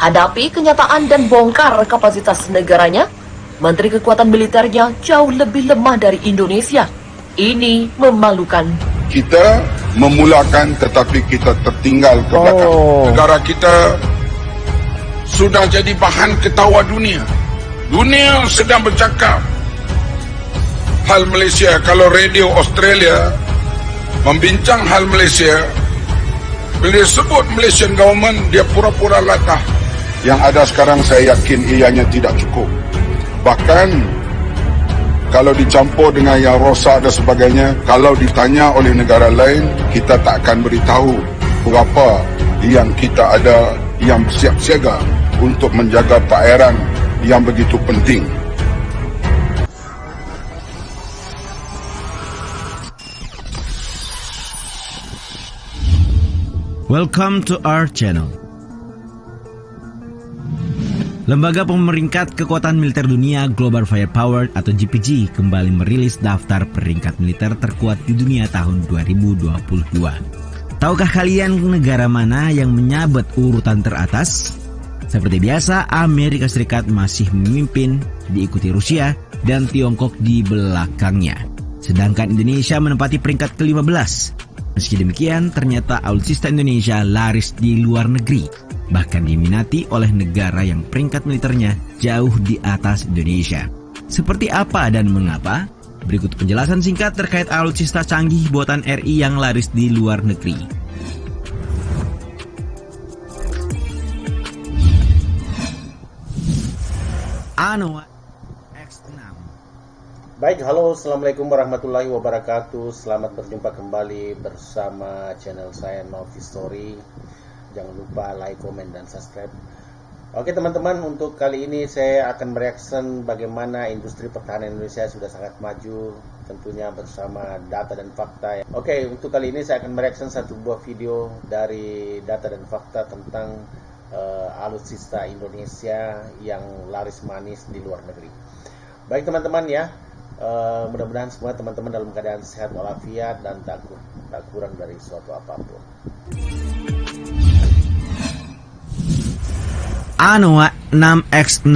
Hadapi kenyataan dan bongkar kapasitas negaranya, Menteri Kekuatan Militernya jauh lebih lemah dari Indonesia. Ini memalukan. Kita memulakan tetapi kita tertinggal ke belakang. Negara kita sudah jadi bahan ketawa dunia. Dunia sedang bercakap hal Malaysia. Kalau radio Australia membincang hal Malaysia, bila sebut Malaysian government, dia pura-pura latah. Yang ada sekarang saya yakin ianya tidak cukup. Bahkan kalau dicampur dengan yang rosak dan sebagainya, kalau ditanya oleh negara lain, kita tak akan beritahu berapa yang kita ada yang bersiap siaga untuk menjaga perairan yang begitu penting. Welcome to our channel. Lembaga pemeringkat kekuatan militer dunia Global Firepower atau GPG kembali merilis daftar peringkat militer terkuat di dunia tahun 2022. Tahukah kalian negara mana yang menyabet urutan teratas? Seperti biasa, Amerika Serikat masih memimpin, diikuti Rusia dan Tiongkok di belakangnya. Sedangkan Indonesia menempati peringkat ke-15. Meski demikian, ternyata alutsista Indonesia laris di luar negeri, bahkan diminati oleh negara yang peringkat militernya jauh di atas Indonesia. Seperti apa dan mengapa? Berikut penjelasan singkat terkait alutsista canggih buatan RI yang laris di luar negeri. Anoa X6. Baik, halo, assalamualaikum warahmatullahi wabarakatuh. Selamat berjumpa kembali bersama channel saya Novi Story. Jangan lupa like, komen, dan subscribe. Oke teman-teman, untuk kali ini saya akan mereaction bagaimana industri pertahanan Indonesia sudah sangat maju, tentunya bersama data dan fakta. Oke, untuk kali ini saya akan mereaction satu buah video dari data dan fakta tentang alutsista Indonesia yang laris manis di luar negeri. Baik teman-teman ya, mudah-mudahan semua teman-teman dalam keadaan sehat walafiat dan tak kurang dari suatu apapun. Anoa 6X6.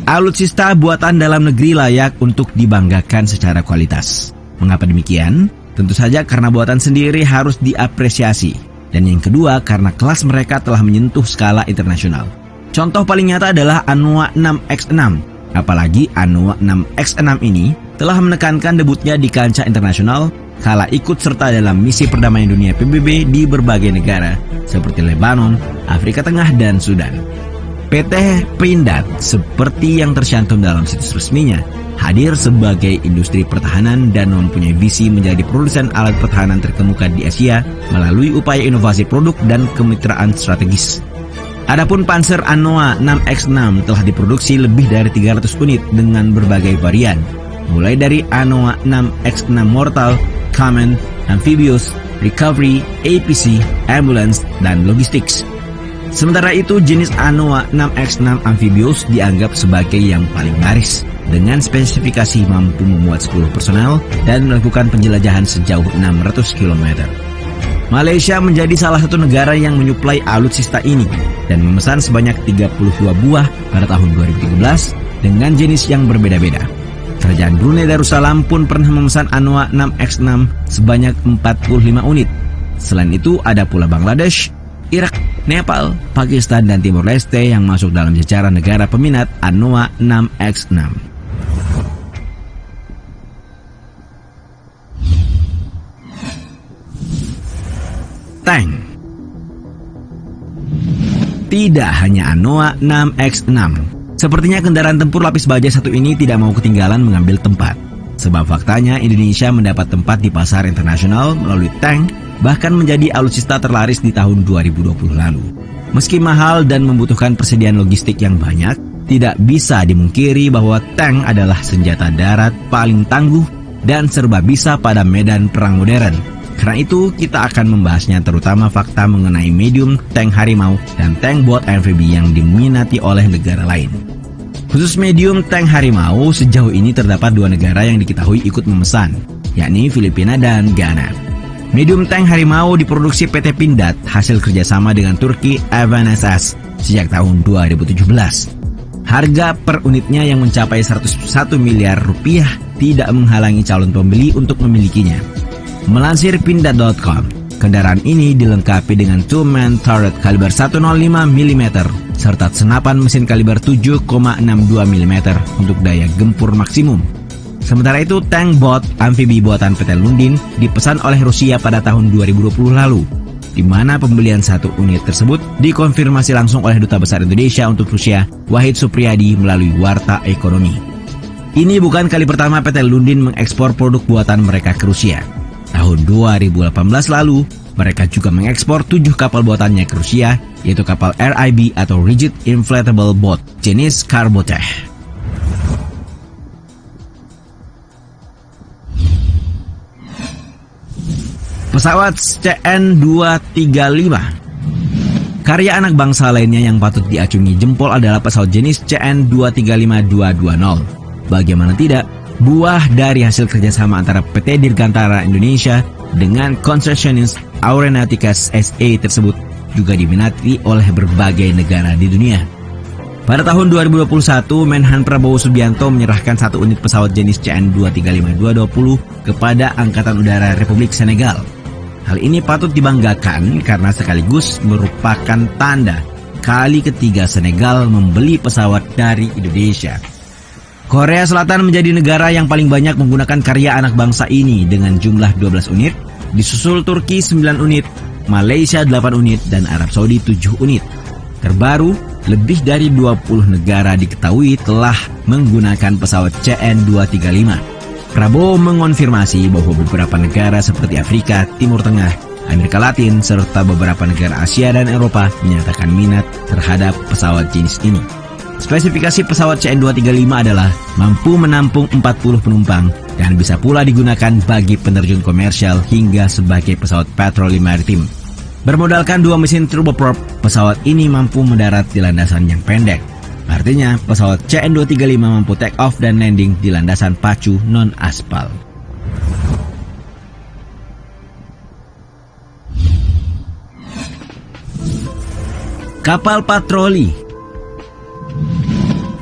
Alutsista buatan dalam negeri layak untuk dibanggakan secara kualitas. Mengapa demikian? Tentu saja karena buatan sendiri harus diapresiasi. Dan yang kedua karena kelas mereka telah menyentuh skala internasional. Contoh paling nyata adalah Anoa 6X6. Apalagi Anoa 6X6 ini telah menekankan debutnya di kancah internasional kala ikut serta dalam misi perdamaian dunia PBB di berbagai negara seperti Lebanon, Afrika Tengah, dan Sudan. PT Pindad seperti yang tercantum dalam situs resminya hadir sebagai industri pertahanan dan mempunyai visi menjadi produsen alat pertahanan terkemuka di Asia melalui upaya inovasi produk dan kemitraan strategis. Adapun Panzer Anoa 6X6 telah diproduksi lebih dari 300 unit dengan berbagai varian, mulai dari Anoa 6X6 Mortal, Command, Amphibious, Recovery, APC, Ambulance, dan Logistics. Sementara itu, jenis Anoa 6X6 Amphibious dianggap sebagai yang paling laris, dengan spesifikasi mampu memuat 10 personel dan melakukan penjelajahan sejauh 600 km. Malaysia menjadi salah satu negara yang menyuplai alutsista ini dan memesan sebanyak 32 buah pada tahun 2013 dengan jenis yang berbeda-beda. Kerajaan Brunei Darussalam pun pernah memesan Anoa 6X6 sebanyak 45 unit. Selain itu ada pula Bangladesh, Irak, Nepal, Pakistan, dan Timor Leste yang masuk dalam jajaran negara peminat Anoa 6X6. Tank. Tidak hanya Anoa 6X6. Sepertinya kendaraan tempur lapis baja satu ini tidak mau ketinggalan mengambil tempat. Sebab faktanya Indonesia mendapat tempat di pasar internasional melalui tank, bahkan menjadi alutsista terlaris di tahun 2020 lalu. Meski mahal dan membutuhkan persediaan logistik yang banyak, tidak bisa dimungkiri bahwa tank adalah senjata darat paling tangguh dan serba bisa pada medan perang modern. Karena itu, kita akan membahasnya terutama fakta mengenai medium tank Harimau dan tank bot amfibi yang diminati oleh negara lain. Khusus medium tank Harimau, sejauh ini terdapat dua negara yang diketahui ikut memesan, yakni Filipina dan Ghana. Medium tank Harimau diproduksi PT Pindad hasil kerjasama dengan Turki Avanesas sejak tahun 2017. Harga per unitnya yang mencapai 101 miliar rupiah tidak menghalangi calon pembeli untuk memilikinya. Melansir Pindad.com, kendaraan ini dilengkapi dengan two-man turret kaliber 105 mm serta senapan mesin kaliber 7,62 mm untuk daya gempur maksimum. Sementara itu, tank bot amfibi buatan PT Lundin dipesan oleh Rusia pada tahun 2020 lalu, di mana pembelian satu unit tersebut dikonfirmasi langsung oleh Duta Besar Indonesia untuk Rusia, Wahid Supriyadi, melalui Warta Ekonomi. Ini bukan kali pertama PT Lundin mengekspor produk buatan mereka ke Rusia. Tahun 2018 lalu, mereka juga mengekspor 7 kapal buatannya ke Rusia, yaitu kapal RIB atau Rigid Inflatable Boat jenis Karbotech. Pesawat CN-235. Karya anak bangsa lainnya yang patut diacungi jempol adalah pesawat jenis CN-235-220. Bagaimana tidak, buah dari hasil kerjasama antara PT Dirgantara Indonesia dengan konsesionis Aeronautikas SA tersebut juga diminati oleh berbagai negara di dunia. Pada tahun 2021, Menhan Prabowo Subianto menyerahkan satu unit pesawat jenis CN-235-220 kepada Angkatan Udara Republik Senegal. Hal ini patut dibanggakan karena sekaligus merupakan tanda kali ketiga Senegal membeli pesawat dari Indonesia. Korea Selatan menjadi negara yang paling banyak menggunakan karya anak bangsa ini dengan jumlah 12 unit, disusul Turki 9 unit, Malaysia 8 unit, dan Arab Saudi 7 unit. Terbaru, lebih dari 20 negara diketahui telah menggunakan pesawat CN-235. Prabowo mengonfirmasi bahwa beberapa negara seperti Afrika, Timur Tengah, Amerika Latin, serta beberapa negara Asia dan Eropa menyatakan minat terhadap pesawat jenis ini. Spesifikasi pesawat CN-235 adalah mampu menampung 40 penumpang dan bisa pula digunakan bagi penerjun komersial hingga sebagai pesawat patroli maritim. Bermodalkan 2 mesin turboprop, pesawat ini mampu mendarat di landasan yang pendek. Artinya, pesawat CN-235 mampu take off dan landing di landasan pacu non-aspal. Kapal patroli.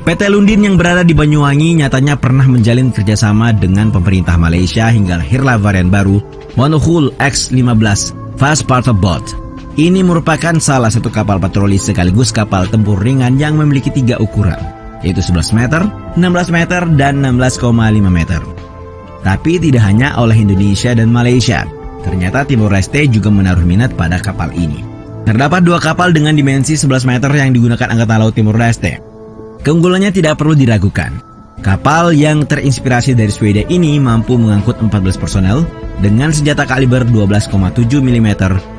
PT Lundin yang berada di Banyuwangi nyatanya pernah menjalin kerjasama dengan pemerintah Malaysia hingga lahirlah varian baru Monohull X-15 Fast Patrol Boat. Ini merupakan salah satu kapal patroli sekaligus kapal tempur ringan yang memiliki 3 ukuran, yaitu 11 meter, 16 meter, dan 16,5 meter. Tapi tidak hanya oleh Indonesia dan Malaysia, ternyata Timor Leste juga menaruh minat pada kapal ini. Terdapat 2 kapal dengan dimensi 11 meter yang digunakan Angkatan Laut Timor Leste. Keunggulannya tidak perlu diragukan. Kapal yang terinspirasi dari Swedia ini mampu mengangkut 14 personel dengan senjata kaliber 12,7 mm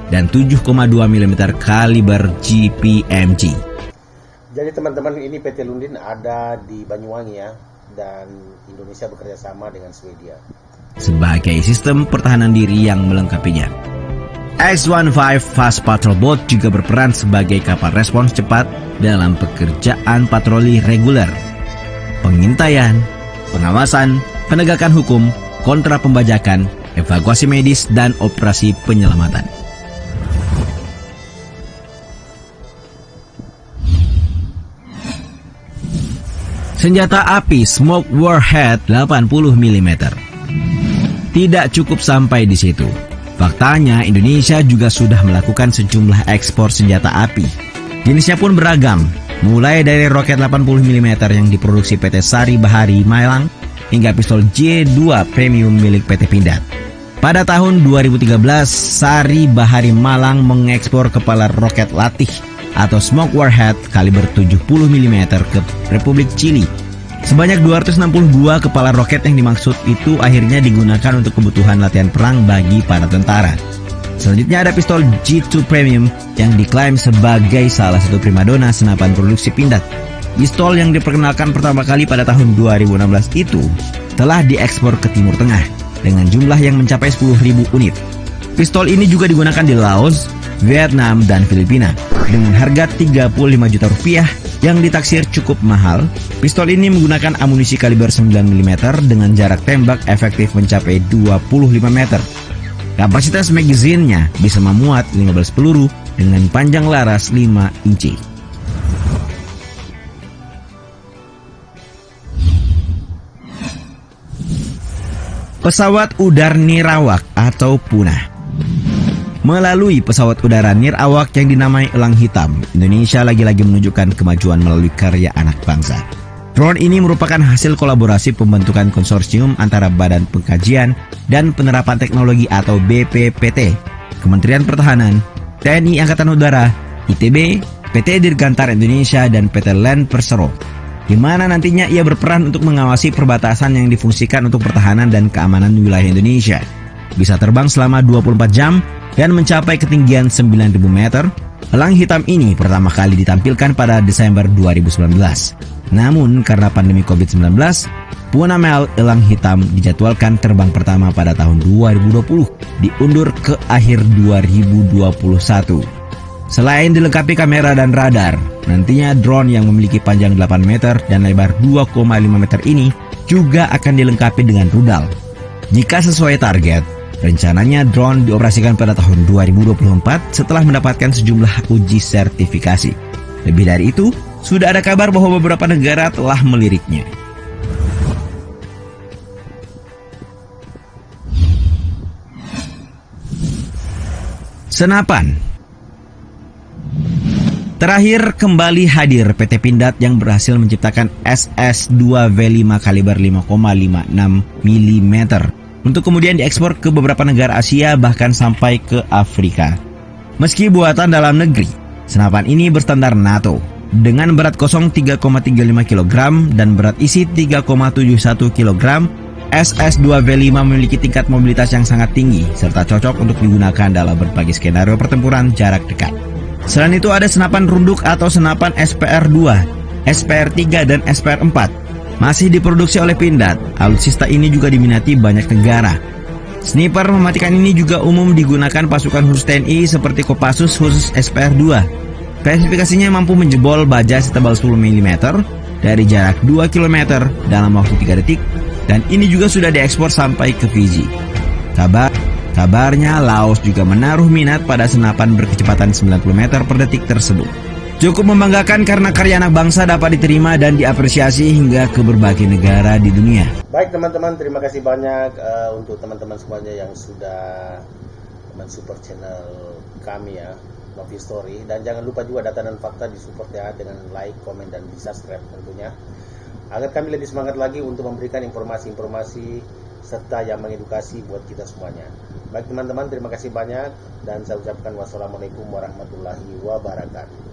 dan 7,2 mm kaliber GPMG. Jadi teman-teman, ini PT Lundin ada di Banyuwangi ya, dan Indonesia bekerja sama dengan Swedia sebagai sistem pertahanan diri yang melengkapinya. X-15 Fast Patrol Boat juga berperan sebagai kapal respons cepat dalam pekerjaan patroli reguler, pengintaian, pengawasan, penegakan hukum, kontra pembajakan, evakuasi medis, dan operasi penyelamatan. Senjata api Smoke Warhead 80 mm. Tidak cukup sampai di situ. Faktanya, Indonesia juga sudah melakukan sejumlah ekspor senjata api. Jenisnya pun beragam, mulai dari roket 80 mm yang diproduksi PT Sari Bahari Malang hingga pistol J2 premium milik PT Pindad. Pada tahun 2013, Sari Bahari Malang mengekspor kepala roket latih atau Smoke Warhead kaliber 70 mm ke Republik Chili. Sebanyak 262 kepala roket yang dimaksud itu akhirnya digunakan untuk kebutuhan latihan perang bagi para tentara. Selanjutnya ada pistol G2 Premium yang diklaim sebagai salah satu primadona senapan produksi Pindad. Pistol yang diperkenalkan pertama kali pada tahun 2016 itu telah diekspor ke Timur Tengah dengan jumlah yang mencapai 10.000 unit. Pistol ini juga digunakan di Laos, Vietnam, dan Filipina. Dengan harga 35 juta rupiah yang ditaksir cukup mahal, pistol ini menggunakan amunisi kaliber 9 mm dengan jarak tembak efektif mencapai 25 meter. Kapasitas magazinnya bisa memuat 15 peluru dengan panjang laras 5 inci. Pesawat udara Nirawak atau punah. Melalui pesawat udara Nirawak yang dinamai Elang Hitam, Indonesia lagi-lagi menunjukkan kemajuan melalui karya anak bangsa. Drone ini merupakan hasil kolaborasi pembentukan konsorsium antara Badan Pengkajian dan Penerapan Teknologi atau BPPT, Kementerian Pertahanan, TNI Angkatan Udara, ITB, PT Dirgantara Indonesia, dan PT Land Persero, di mana nantinya ia berperan untuk mengawasi perbatasan yang difungsikan untuk pertahanan dan keamanan wilayah Indonesia. Bisa terbang selama 24 jam dan mencapai ketinggian 9.000 meter. Elang hitam ini pertama kali ditampilkan pada Desember 2019. Namun karena pandemi COVID-19, Punah Mel Elang Hitam dijadwalkan terbang pertama pada tahun 2020, diundur ke akhir 2021. Selain dilengkapi kamera dan radar, nantinya drone yang memiliki panjang 8 meter dan lebar 2,5 meter ini juga akan dilengkapi dengan rudal. Jika sesuai target, rencananya drone dioperasikan pada tahun 2024 setelah mendapatkan sejumlah uji sertifikasi. Lebih dari itu, sudah ada kabar bahwa beberapa negara telah meliriknya. Senapan. Terakhir kembali hadir PT Pindad yang berhasil menciptakan SS2V5 kaliber 5,56 mm untuk kemudian diekspor ke beberapa negara Asia bahkan sampai ke Afrika. Meski buatan dalam negeri, senapan ini berstandar NATO dengan berat kosong 3,35 kg dan berat isi 3,71 kg. SS2V5 memiliki tingkat mobilitas yang sangat tinggi serta cocok untuk digunakan dalam berbagai skenario pertempuran jarak dekat. Selain itu ada senapan runduk atau senapan SPR-2, SPR-3, dan SPR-4. Masih diproduksi oleh Pindad, alutsista ini juga diminati banyak negara. Sniper mematikan ini juga umum digunakan pasukan khusus TNI seperti Kopassus khusus SPR-2. Spesifikasinya mampu menjebol baja setebal 10 mm dari jarak 2 km dalam waktu 3 detik, dan ini juga sudah diekspor sampai ke Fiji. Kabarnya Laos juga menaruh minat pada senapan berkecepatan 90 meter per detik tersebut. Cukup membanggakan karena karya anak bangsa dapat diterima dan diapresiasi hingga ke berbagai negara di dunia. Baik teman-teman, terima kasih banyak untuk teman-teman semuanya yang sudah mensupport channel kami ya, Novi Story. Dan jangan lupa juga data dan fakta disupport ya dengan like, komen, dan di subscribe tentunya, agar kami lebih semangat lagi untuk memberikan informasi-informasi serta yang mengedukasi buat kita semuanya. Baik teman-teman, terima kasih banyak dan saya ucapkan wassalamualaikum warahmatullahi wabarakatuh.